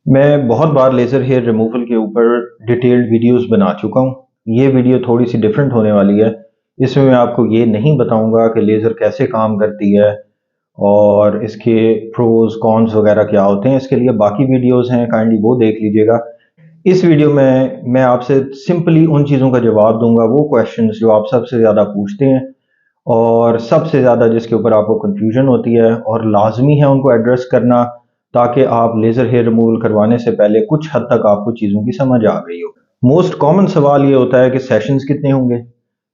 میں بہت بار laser hair removal کے اوپر ڈیٹیلڈ ویڈیوز بنا چکا ہوں۔ یہ ویڈیو تھوڑی سی ڈیفرنٹ ہونے والی ہے۔ اس میں آپ کو یہ نہیں بتاؤں گا کہ لیزر کیسے کام کرتی ہے اور اس کے پروز کونز وغیرہ کیا ہوتے ہیں۔ اس کے لیے باقی ویڈیوز ہیں، کائنڈلی وہ دیکھ لیجئے گا۔ اس ویڈیو میں آپ سے سمپلی ان چیزوں کا جواب دوں گا، وہ کویشچنز جو آپ سب سے زیادہ پوچھتے ہیں اور سب سے زیادہ جس کے اوپر آپ کو کنفیوژن ہوتی ہے، اور لازمی ہے ان کو ایڈریس کرنا تاکہ آپ لیزر ہیئر ریموول کروانے سے پہلے کچھ حد تک آپ کو چیزوں کی سمجھ آ گئی ہو۔ موسٹ کامن سوال یہ ہوتا ہے کہ سیشنز کتنے ہوں گے۔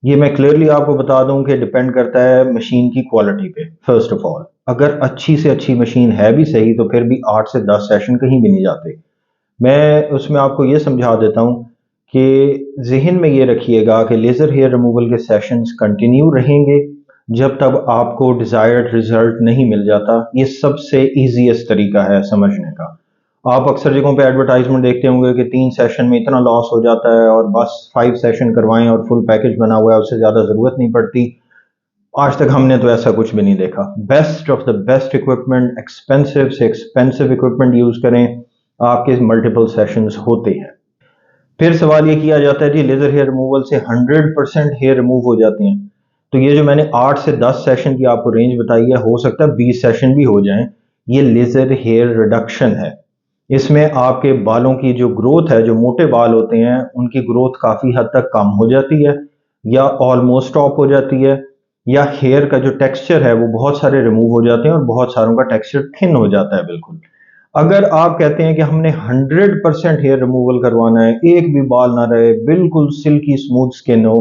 یہ میں کلیئرلی آپ کو بتا دوں کہ ڈیپینڈ کرتا ہے مشین کی کوالٹی پہ۔ فرسٹ آف آل، اگر اچھی سے اچھی مشین ہے بھی صحیح تو پھر بھی 8 سے 10 سیشن کہیں بھی نہیں جاتے۔ میں اس میں آپ کو یہ سمجھا دیتا ہوں کہ ذہن میں یہ رکھیے گا کہ لیزر ہیئر ریموول کے سیشنز کنٹینیو رہیں گے جب تک آپ کو ڈیزائرڈ رزلٹ نہیں مل جاتا۔ یہ سب سے ایزیسٹ طریقہ ہے سمجھنے کا۔ آپ اکثر جگہوں پہ ایڈورٹائزمنٹ دیکھتے ہوں گے کہ 3 سیشن میں اتنا لاس ہو جاتا ہے اور بس 5 سیشن کروائیں اور فل پیکج بنا ہوا ہے، اس سے زیادہ ضرورت نہیں پڑتی۔ آج تک ہم نے تو ایسا کچھ بھی نہیں دیکھا۔ Best of the best equipment, expensive سے ایکسپینسو اکوپمنٹ یوز کریں، آپ کے ملٹیپل سیشنز ہوتے ہیں۔ پھر سوال یہ کیا جاتا ہے جی لیزر ہیئر ریموول سے 100% ہیئر ریموو ہو جاتے ہیں؟ تو یہ جو میں نے 8 سے 10 سیشن کی آپ کو رینج بتائی ہے، ہو سکتا ہے 20 سیشن بھی ہو جائیں۔ یہ لیزر ہیئر ریڈکشن ہے۔ اس میں آپ کے بالوں کی جو گروتھ ہے، جو موٹے بال ہوتے ہیں ان کی گروتھ کافی حد تک کم ہو جاتی ہے یا آلموسٹ اسٹاپ ہو جاتی ہے، یا ہیئر کا جو ٹیکسچر ہے وہ بہت سارے ریموو ہو جاتے ہیں اور بہت ساروں کا ٹیکسچر تھن ہو جاتا ہے بالکل۔ اگر آپ کہتے ہیں کہ ہم نے 100% ہیئر ریموول کروانا ہے، ایک بھی بال نہ رہے، بالکل سلکی سموتھ سکن ہو،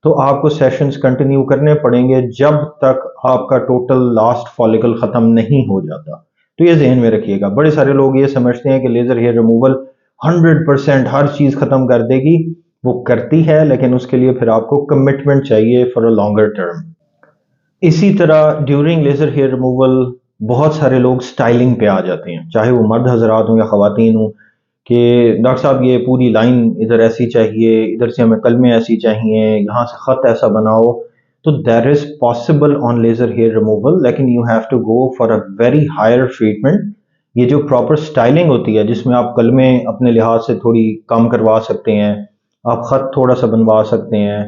تو آپ کو سیشنز کنٹینیو کرنے پڑیں گے جب تک آپ کا ٹوٹل لاسٹ فالکل ختم نہیں ہو جاتا۔ تو یہ ذہن میں رکھیے گا۔ بڑے سارے لوگ یہ سمجھتے ہیں کہ لیزر ہیئر ریموول 100% ہر چیز ختم کر دے گی۔ وہ کرتی ہے، لیکن اس کے لیے پھر آپ کو کمٹمنٹ چاہیے فار اے لانگر ٹرم۔ اسی طرح ڈیورنگ لیزر ہیئر ریموول بہت سارے لوگ سٹائلنگ پہ آ جاتے ہیں، چاہے وہ مرد حضرات ہوں یا خواتین ہوں، کہ ڈاکٹر صاحب یہ پوری لائن ادھر ایسی چاہیے، ادھر سے ہمیں کلمے ایسی چاہیے، یہاں سے خط ایسا بناؤ۔ تو there is possible on laser hair removal, لیکن you have to go for a very higher treatment. یہ جو پراپر سٹائلنگ ہوتی ہے جس میں آپ کلمے اپنے لحاظ سے تھوڑی کم کروا سکتے ہیں، آپ خط تھوڑا سا بنوا سکتے ہیں،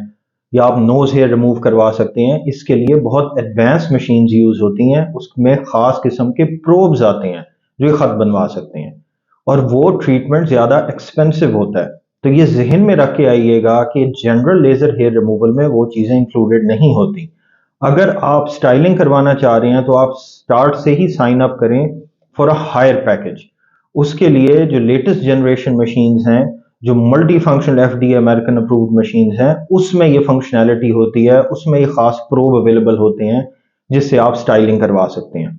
یا آپ نوز ہیئر ریموو کروا سکتے ہیں، اس کے لیے بہت ایڈوانس مشینز یوز ہوتی ہیں۔ اس میں خاص قسم کے پروبز آتے ہیں جو یہ خط بنوا سکتے ہیں، اور وہ ٹریٹمنٹ زیادہ ایکسپینسو ہوتا ہے۔ تو یہ ذہن میں رکھ کے آئیے گا کہ جنرل لیزر ہیئر ریموول میں وہ چیزیں انکلوڈڈ نہیں ہوتی۔ اگر آپ سٹائلنگ کروانا چاہ رہے ہیں تو آپ سٹارٹ سے ہی سائن اپ کریں فار اے ہائر پیکج۔ اس کے لیے جو لیٹسٹ جنریشن مشینز ہیں، جو multifunctional F D American approved machines ہیں، اس میں یہ فنکشنالٹی ہوتی ہے، اس میں یہ خاص پروب اویلیبل ہوتے ہیں جس سے آپ سٹائلنگ کروا سکتے ہیں۔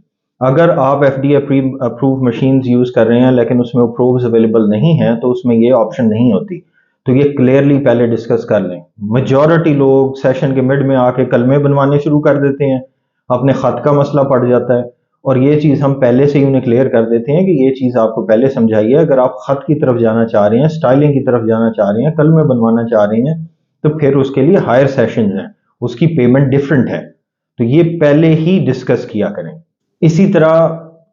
اگر آپ F D approved machines use کر رہے ہیں لیکن اس میں وہ پروبز اویلیبل نہیں ہیں تو اس میں یہ آپشن نہیں ہوتی۔ تو یہ کلیئرلی پہلے ڈسکس کر لیں۔ میجورٹی لوگ سیشن کے مڈ میں آ کے کلمے بنوانے شروع کر دیتے ہیں، اپنے خط کا مسئلہ پڑ جاتا ہے، اور یہ چیز ہم پہلے سے ہی انہیں کلیئر کر دیتے ہیں کہ یہ چیز آپ کو پہلے سمجھائیے۔ اگر آپ خط کی طرف جانا چاہ رہے ہیں، سٹائلنگ کی طرف جانا چاہ رہے ہیں، کلمے بنوانا چاہ رہے ہیں، تو پھر اس کے لیے ہائر سیشنز ہیں، اس کی پیمنٹ ڈیفرنٹ ہے۔ تو یہ پہلے ہی ڈسکس کیا کریں۔ اسی طرح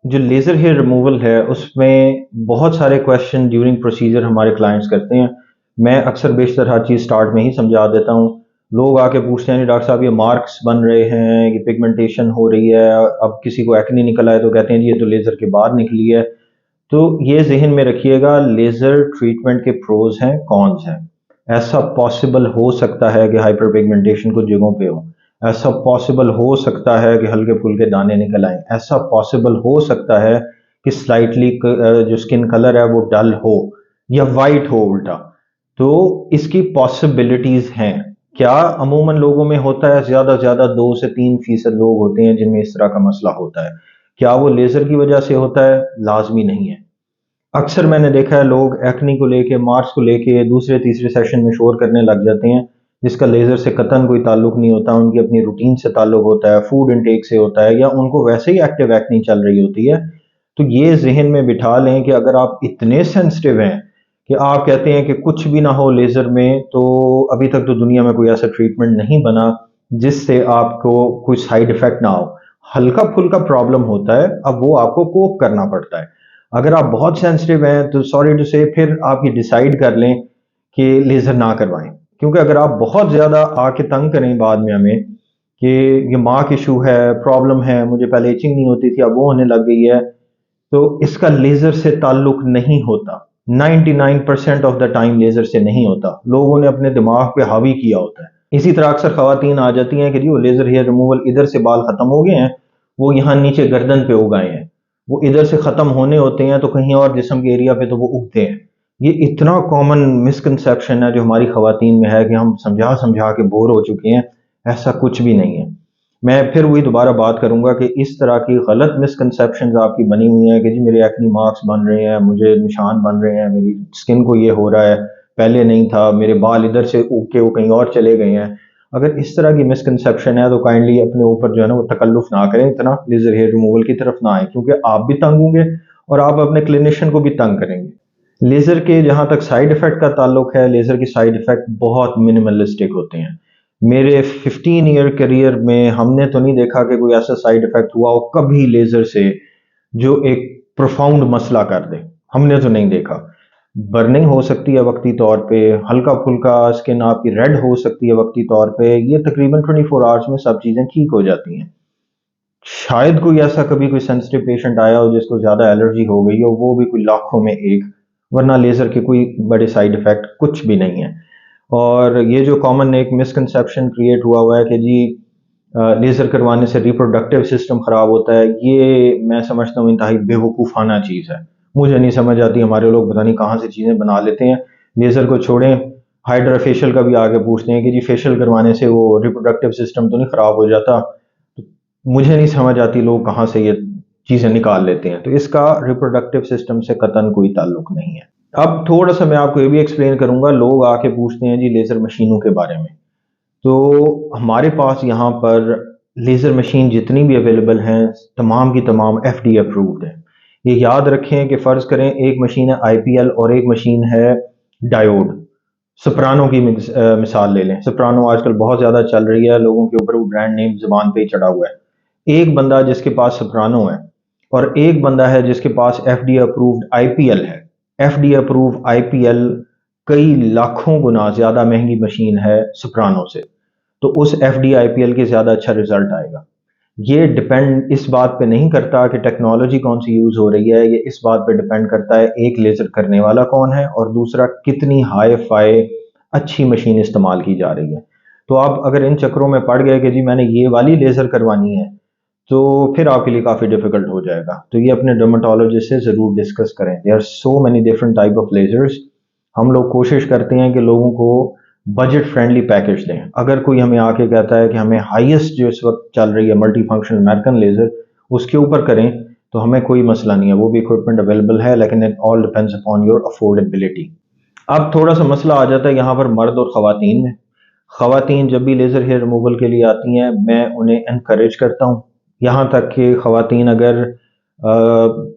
جو لیزر ہیئر ریموول ہے اس میں بہت سارے کویشچن ڈیورنگ پروسیجر ہمارے کلائنٹس کرتے ہیں۔ میں اکثر بیشتر ہر چیز سٹارٹ میں ہی سمجھا دیتا ہوں۔ لوگ آ کے پوچھتے ہیں ڈاکٹر صاحب یہ مارکس بن رہے ہیں، یہ پگمنٹیشن ہو رہی ہے، اب کسی کو ایکنی نکل آئے تو کہتے ہیں جی یہ تو لیزر کے بعد نکلی ہے۔ تو یہ ذہن میں رکھیے گا، لیزر ٹریٹمنٹ کے پروز ہیں، کونز ہیں۔ ایسا پاسبل ہو سکتا ہے کہ ہائپر پگمنٹیشن کچھ جگہوں پہ ہو، ایسا پاسبل ہو سکتا ہے کہ ہلکے پھلکے دانے نکل آئیں، ایسا پاسبل ہو سکتا ہے کہ سلائٹلی جو سکن کلر ہے وہ ڈل ہو یا وائٹ ہو الٹا۔ تو اس کی پاسبلٹیز ہیں۔ کیا عموماً لوگوں میں ہوتا ہے؟ زیادہ سے زیادہ 2 سے 3% لوگ ہوتے ہیں جن میں اس طرح کا مسئلہ ہوتا ہے۔ کیا وہ لیزر کی وجہ سے ہوتا ہے؟ لازمی نہیں ہے۔ اکثر میں نے دیکھا ہے لوگ ایکنی کو لے کے، مارکس کو لے کے دوسرے تیسرے سیشن میں شور کرنے لگ جاتے ہیں، جس کا لیزر سے قطعاً کوئی تعلق نہیں ہوتا، ان کی اپنی روٹین سے تعلق ہوتا ہے، فوڈ انٹیک سے ہوتا ہے، یا ان کو ویسے ہی ایکٹیو ایکنی چل رہی ہوتی ہے۔ تو یہ ذہن میں بٹھا لیں کہ اگر آپ اتنے سینسٹیو ہیں کہ آپ کہتے ہیں کہ کچھ بھی نہ ہو لیزر میں، تو ابھی تک تو دنیا میں کوئی ایسا ٹریٹمنٹ نہیں بنا جس سے آپ کو کوئی سائیڈ ایفیکٹ نہ ہو۔ ہلکا پھلکا پرابلم ہوتا ہے، اب وہ آپ کو کوپ کرنا پڑتا ہے۔ اگر آپ بہت سینسٹیو ہیں تو سوری ٹو سے پھر آپ یہ ڈیسائیڈ کر لیں کہ لیزر نہ کروائیں، کیونکہ اگر آپ بہت زیادہ آ کے تنگ کریں بعد میں ہمیں کہ یہ مارک ایشو ہے، پرابلم ہے، مجھے پہلے ایچنگ نہیں ہوتی تھی اب وہ ہونے لگ گئی ہے، تو اس کا لیزر سے تعلق نہیں ہوتا۔ 99% آف دا ٹائم لیزر سے نہیں ہوتا، لوگوں نے اپنے دماغ پہ حاوی کیا ہوتا ہے۔ اسی طرح اکثر خواتین آ جاتی ہیں کہ جی وہ لیزر ہیئر ریموول ادھر سے بال ختم ہو گئے ہیں، وہ یہاں نیچے گردن پہ اگائے ہیں، وہ ادھر سے ختم ہونے ہوتے ہیں تو کہیں اور جسم کے ایریا پہ تو وہ اگتے ہیں۔ یہ اتنا کامن مسکنسیپشن ہے جو ہماری خواتین میں ہے کہ ہم سمجھا سمجھا کے بور ہو چکے ہیں، ایسا کچھ بھی نہیں ہے۔ میں پھر وہی دوبارہ بات کروں گا کہ اس طرح کی غلط مسکنسیپشنز آپ کی بنی ہوئی ہیں کہ جی میرے ایکنی مارکس بن رہے ہیں، مجھے نشان بن رہے ہیں، میری سکن کو یہ ہو رہا ہے، پہلے نہیں تھا، میرے بال ادھر سے اگ کے وہ کہیں اور چلے گئے ہیں۔ اگر اس طرح کی مسکنسیپشن ہے تو کائنڈلی اپنے اوپر جو ہے نا وہ تکلف نہ کریں، اتنا لیزر ہیئر ریموول کی طرف نہ آئیں، کیونکہ آپ بھی تنگ ہوں گے اور آپ اپنے کلینیشین کو بھی تنگ کریں گے۔ لیزر کے جہاں تک سائیڈ ایفیکٹ کا تعلق ہے، لیزر کے سائیڈ ایفیکٹ بہت منیملسٹک ہوتے ہیں۔ میرے 15 ایئر کیریئر میں ہم نے تو نہیں دیکھا کہ کوئی ایسا سائیڈ ایفیکٹ ہوا ہو کبھی لیزر سے جو ایک پروفاؤنڈ مسئلہ کر دے، ہم نے تو نہیں دیکھا۔ برننگ ہو سکتی ہے وقتی طور پہ، ہلکا پھلکا اسکن آپ کی ریڈ ہو سکتی ہے وقتی طور پہ، یہ تقریباً 24 آورس میں سب چیزیں ٹھیک ہو جاتی ہیں۔ شاید کوئی ایسا کبھی کوئی سینسٹیو پیشنٹ آیا ہو جس کو زیادہ الرجی ہو گئی ہو، وہ بھی کوئی لاکھوں میں ایک، ورنہ لیزر کے کوئی بڑے سائیڈ ایفیکٹ کچھ بھی نہیں ہے۔ اور یہ جو کامن ایک مسکنسیپشن کریٹ ہوا ہے کہ جی لیزر کروانے سے ریپروڈکٹیو سسٹم خراب ہوتا ہے، یہ میں سمجھتا ہوں انتہائی بے وقوفانہ چیز ہے۔ مجھے نہیں سمجھ آتی، ہمارے لوگ پتہ نہیں کہاں سے چیزیں بنا لیتے ہیں۔ لیزر کو چھوڑیں، ہائیڈرا فیشیل کا بھی آگے پوچھتے ہیں کہ جی فیشیل کروانے سے وہ ریپروڈکٹیو سسٹم تو نہیں خراب ہو جاتا؟ مجھے نہیں سمجھ آتی لوگ کہاں سے یہ چیزیں نکال لیتے ہیں۔ تو اس کا ریپروڈکٹیو سسٹم سے قطعاً کوئی تعلق نہیں ہے۔ اب تھوڑا سا میں آپ کو یہ بھی ایکسپلین کروں گا، لوگ آ کے پوچھتے ہیں جی لیزر مشینوں کے بارے میں۔ تو ہمارے پاس یہاں پر لیزر مشین جتنی بھی اویلیبل ہیں تمام کی تمام ایف ڈی اپرووڈ ہیں۔ یہ یاد رکھیں کہ فرض کریں ایک مشین ہے آئی پی ایل اور ایک مشین ہے ڈائیوڈ۔ سپرانو کی مثال لے لیں، سپرانو آج کل بہت زیادہ چل رہی ہے، لوگوں کے اوپر وہ برانڈ نیم زبان پہ ہی چڑھا ہوا ہے۔ ایک بندہ جس کے پاس سپرانو ہے اور ایک بندہ ہے جس کے پاس ایف ڈی اپرووڈ آئی پی ایل ہے۔ ایف ڈی اپروو آئی پی ایل کئی لاکھوں گنا زیادہ مہنگی مشین ہے سپرانو سے، تو اس F D I P L کے زیادہ اچھا رزلٹ آئے گا۔ یہ ڈپینڈ اس بات پہ نہیں کرتا کہ ٹیکنالوجی کون سی یوز ہو رہی ہے، یہ اس بات پہ ڈپینڈ کرتا ہے ایک لیزر کرنے والا کون ہے اور دوسرا کتنی ہائی فائی اچھی مشین استعمال کی جا رہی ہے۔ تو آپ اگر ان چکروں میں پڑ گئے کہ جی میں نے یہ والی لیزر کروانی ہے تو پھر آپ کے لیے کافی ڈیفیکلٹ ہو جائے گا۔ تو یہ اپنے ڈرماٹولوجسٹ سے ضرور ڈسکس کریں۔ There are so many different type of lasers. ہم لوگ کوشش کرتے ہیں کہ لوگوں کو بجٹ فرینڈلی پیکج دیں۔ اگر کوئی ہمیں آ کے کہتا ہے کہ ہمیں ہائیسٹ جو اس وقت چل رہی ہے ملٹی فنکشن امریکن لیزر اس کے اوپر کریں تو ہمیں کوئی مسئلہ نہیں ہے، وہ بھی اکوپمنٹ اویلیبل ہے، لیکن it all depends upon your affordability. اب تھوڑا سا مسئلہ آ جاتا ہے یہاں پر مرد اور خواتین میں۔ خواتین جب بھی لیزر ہیئر ریموول کے لیے آتی ہیں میں انہیں انکریج کرتا ہوں، یہاں تک کہ خواتین اگر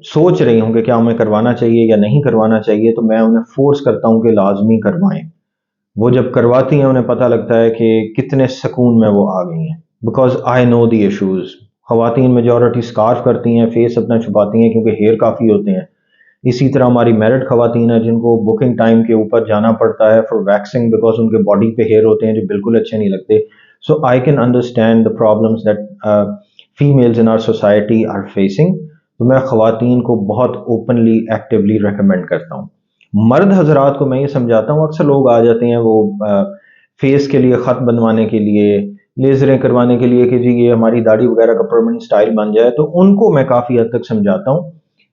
سوچ رہی ہوں کہ کیا ہمیں کروانا چاہیے یا نہیں کروانا چاہیے تو میں انہیں فورس کرتا ہوں کہ لازمی کروائیں۔ وہ جب کرواتی ہیں انہیں پتہ لگتا ہے کہ کتنے سکون میں وہ آ گئی ہیں، because I know the issues. خواتین میجورٹی سکارف کرتی ہیں، فیس اپنا چھپاتی ہیں کیونکہ ہیئر کافی ہوتے ہیں۔ اسی طرح ہماری میرڈ خواتین ہیں جن کو بکنگ ٹائم کے اوپر جانا پڑتا ہے فار ویکسنگ، بیکاز ان کے باڈی پہ ہیئر ہوتے ہیں جو بالکل اچھے نہیں لگتے۔ So I can understand the problems that families in our society are facing. تو میں خواتین کو بہت اوپنلی ایکٹیولی ریکمینڈ کرتا ہوں۔ مرد حضرات کو میں یہ سمجھاتا ہوں، اکثر لوگ آ جاتے ہیں وہ فیس کے لیے خط بنوانے کے لیے، لیزریں کروانے کے لیے کہ جی یہ ہماری داڑھی وغیرہ کا پرماننٹ سٹائل بن جائے، تو ان کو میں کافی حد تک سمجھاتا ہوں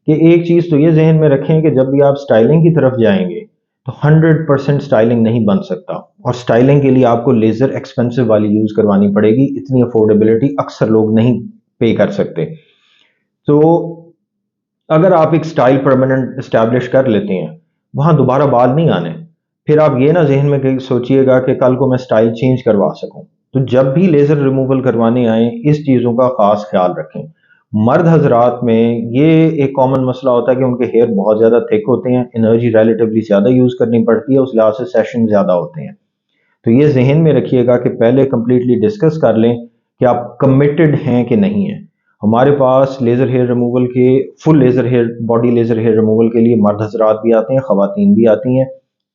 کہ ایک چیز تو یہ ذہن میں رکھیں کہ جب بھی آپ سٹائلنگ کی طرف جائیں گے تو 100% سٹائلنگ نہیں بن سکتا، اور سٹائلنگ کے لیے آپ کو لیزر ایکسپینسو والی یوز کروانی پڑے گی، اتنی افورڈیبلٹی اکثر لوگ نہیں پے کر سکتے۔ تو اگر آپ ایک سٹائل پرماننٹ اسٹیبلش کر لیتے ہیں وہاں دوبارہ بال نہیں آنے، پھر آپ یہ نہ ذہن میں سوچئے گا کہ کل کو میں سٹائل چینج کروا سکوں۔ تو جب بھی لیزر ریموول کروانے آئیں اس چیزوں کا خاص خیال رکھیں۔ مرد حضرات میں یہ ایک کامن مسئلہ ہوتا ہے کہ ان کے ہیئر بہت زیادہ تھک ہوتے ہیں، انرجی ریلیٹیولی زیادہ یوز کرنی پڑتی ہے، اس لحاظ سے سیشن زیادہ ہوتے ہیں۔ تو یہ ذہن میں رکھیے گا کہ پہلے کمپلیٹلی ڈسکس کر لیں کہ آپ کمیٹڈ ہیں کہ نہیں ہیں۔ ہمارے پاس لیزر ہیئر ریموول کے full laser hair body laser hair removal کے لیے مرد حضرات بھی آتے ہیں، خواتین بھی آتی ہیں.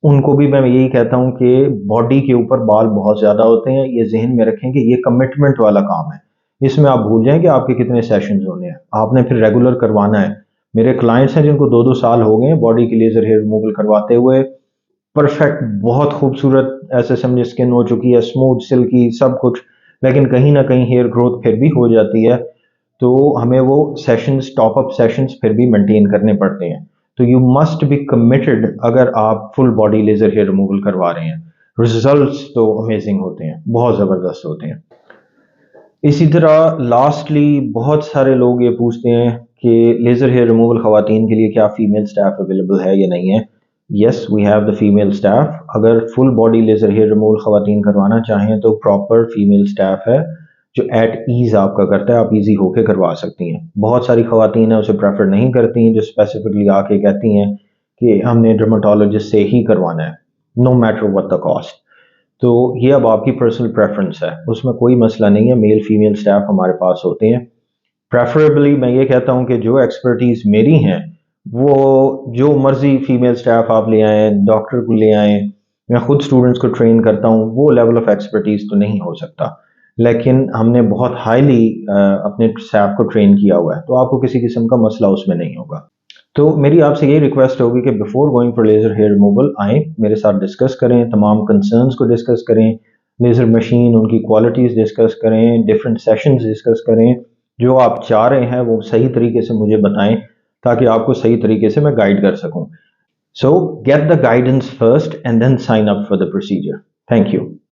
ان کو بھی میں یہی کہتا ہوں کہ باڈی کے اوپر بال بہت زیادہ ہوتے ہیں، یہ ذہن میں رکھیں کہ یہ کمٹمنٹ والا کام ہے. اس میں آپ بھول جائیں کہ آپ کے کتنے سیشنز ہونے ہیں، آپ نے پھر ریگولر کروانا ہے. میرے کلائنٹس ہیں جن کو 2-2 سال ہو گئے ہیں باڈی کی لیزر ہیئر ریموول کرواتے ہوئے، پرفیکٹ، بہت خوبصورت ایسے سمجھے اسکن ہو چکی ہے، اسموتھ، سلکی، سب کچھ، لیکن کہیں نہ کہیں ہیئر گروتھ پھر بھی ہو جاتی ہے. تو ہمیں وہ سیشنز، ٹاپ اپ سیشنز پھر بھی مینٹین کرنے پڑتے ہیں. تو یو مسٹ بی کمیٹڈ اگر آپ full body laser hair removal کروا رہے ہیں. ریزلٹس تو امیزنگ ہوتے ہیں، بہت زبردست ہوتے ہیں. اسی طرح لاسٹلی بہت سارے لوگ یہ پوچھتے ہیں کہ لیزر ہیئر ریموول خواتین کے لیے کیا فیمیل سٹاف اویلیبل ہے یا نہیں ہے. Yes, we have the female staff. اگر full body laser hair removal خواتین کروانا چاہیں تو پراپر فیمیل سٹاف ہے جو ایٹ ایز آپ کا کرتا ہے، آپ ایزی ہو کے کروا سکتی ہیں. بہت ساری خواتین ہیں اسے پریفر نہیں کرتی ہیں، جو اسپیسیفکلی آ کے کہتی ہیں کہ ہم نے ڈرماٹولوجسٹ سے ہی کروانا ہے، no matter what the cost. تو یہ اب آپ کی پرسنل پریفرنس ہے، اس میں کوئی مسئلہ نہیں ہے. میل فیمیل سٹاف ہمارے پاس ہوتے ہیں. پریفریبلی میں یہ کہتا ہوں کہ جو ایکسپرٹیز میری ہیں وہ جو مرضی فیمیل سٹاف آپ لے آئیں، ڈاکٹر کو لے آئیں، میں خود اسٹوڈنٹس کو ٹرین کرتا ہوں، وہ لیول آف ایکسپرٹیز تو نہیں ہو سکتا، لیکن ہم نے بہت ہائیلی اپنے اسٹاف کو ٹرین کیا ہوا ہے، تو آپ کو کسی قسم کا مسئلہ اس میں نہیں ہوگا. تو میری آپ سے یہی ریکویسٹ ہوگی کہ before going for laser hair removal آئیں، میرے ساتھ ڈسکس کریں، تمام کنسرنس کو ڈسکس کریں، لیزر مشین، ان کی کوالٹیز ڈسکس کریں، ڈفرینٹ سیشنز ڈسکس کریں. جو آپ چاہ رہے ہیں وہ صحیح طریقے سے مجھے بتائیں تاکہ آپ کو صحیح طریقے سے میں گائیڈ کر سکوں. So get the guidance first and then sign up for the procedure. Thank you.